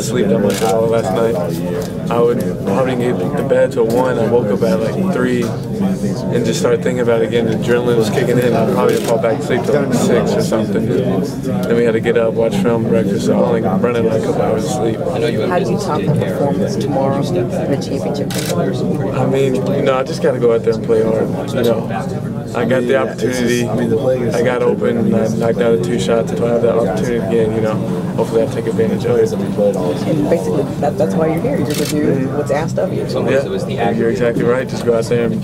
Sleep that much at all last night. I would probably get to bed till 1. I woke up at like 3 and just started thinking about it again. The adrenaline was kicking in. I'd probably fall back to sleep till like 6 or something. Then we had to get up, watch film, breakfast. So I only running like a couple hours of sleep. How do you top the performance tomorrow in the championship? I mean, I just got to go out there and play hard. I got the opportunity. I got open. I knocked out 2 shots. If I have that opportunity again, hopefully I'll take advantage of it. And basically, that's why you're here. You're to do what's asked of you. Yeah, you're exactly right. Just go out there and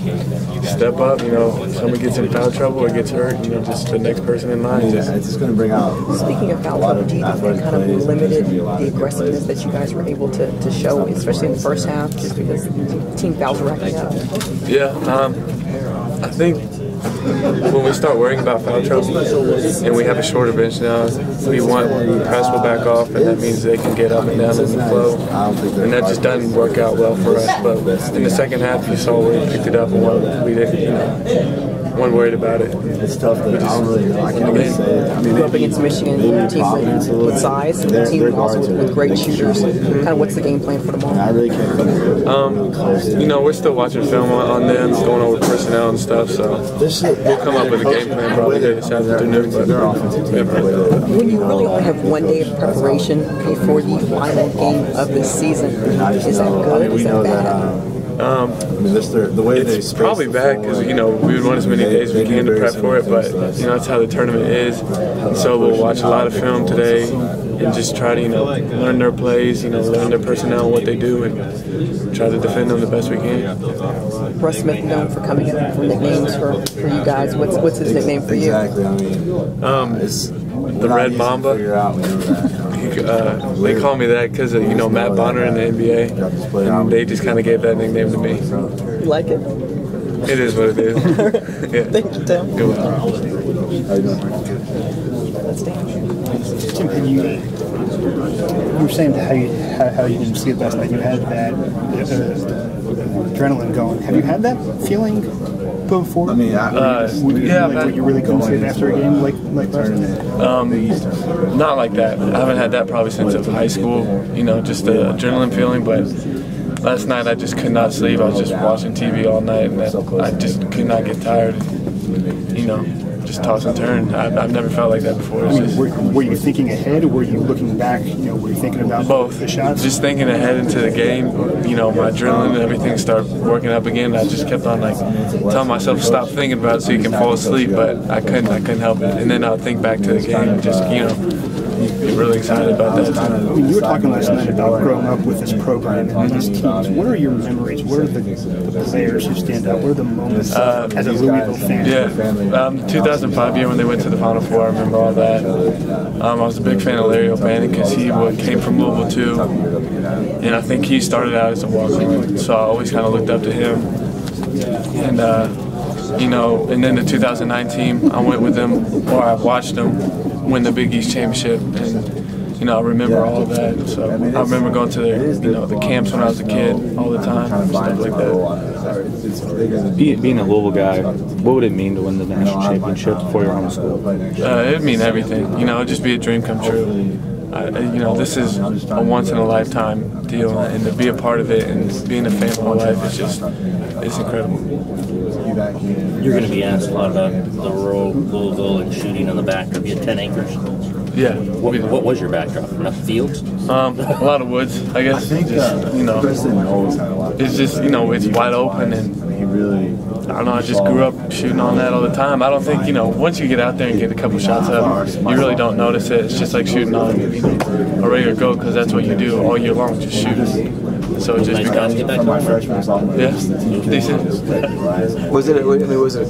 step up. If someone gets in foul trouble or gets hurt, just the next person in line. It's just going to bring out. Speaking of foul trouble, do you think that kind of limited the aggressiveness that you guys were able to show, especially in the first half, just because team fouls were racking up? Yeah, I think when we start worrying about foul trouble and we have a shorter bench now, we want the press will back off, and that means they can get up and down in the flow. And that just doesn't work out well for us. But in the second half, you saw where we picked it up and we didn't, weren't worried about it. It's tough. I can't really say it. You go up against Michigan, a team with size, and a team also with great shooters. Kind of what's the game plan for tomorrow? I really can't remember. We're still watching film on them, going over personnel and stuff, so we'll come up with a game plan probably here this afternoon. When you really only have 1 day of preparation before the final game of the season, is that good? Is that bad? The way it's probably bad because we would want as many days as we can to prep for it, but that's how the tournament is. So we'll watch a lot of film today and just try to learn their plays, learn their personnel, what they do, and try to defend them the best we can. Russ Smith known for coming up with nicknames for you guys. What's his nickname for you? Exactly. It's the Red Mamba. They call me that because of Matt Bonner in the NBA, and they just kind of gave that nickname to me. You like it? It is what it is. Yeah. Thank you, Tim. Good one. That's Dan. Tim, you were saying how you didn't see it last night. You had that adrenaline going. Have you had that feeling before? I mean, were you really going to sleep after a game like last night? Not like that. I haven't had that probably since high school. Just the adrenaline feeling. But last night I just could not sleep. I was just watching TV all night, and I just could not get tired. Just toss and turn. I've never felt like that before. Were you thinking ahead, or were you looking back? Were you thinking about both the shots? Just thinking ahead into the game. My adrenaline and everything started working up again. I just kept on telling myself stop thinking about it so you can fall asleep, but I couldn't help it. And then I'll think back to the game and just get really excited about that. You were talking last night about growing up with this program and these teams. What are your memories? What are the players who stand out? What are the moments as a Louisville fan? Yeah, 2005 year when they went to the Final Four, I remember all that. I was a big fan of Larry O'Bannon because he came from Louisville too, and I think he started out as a walk-on, so I always kind of looked up to him. And and then the 2009 team, I went with them, or I watched them win the Big East championship, and I remember all of that. So I remember going to the camps when I was a kid all the time, stuff like that. Being a Louisville guy, what would it mean to win the national championship for your home school? It'd mean everything. It'd just be a dream come true. This is a once-in-a-lifetime deal, and to be a part of it and being a fan of my life it's incredible. You're going to be asked a lot about the rural Louisville and shooting on the backdrop. You had 10 acres. Yeah. What was your backdrop? Enough fields? A lot of woods, I guess. It's just, it's wide open, and I don't know, I just grew up shooting on that all the time. I don't think, once you get out there and get a couple shots up, you really don't notice it. It's just like shooting on a regular goat, because that's what you do all year long, just shoot. So it just becomes, get back to yeah, decent. Was it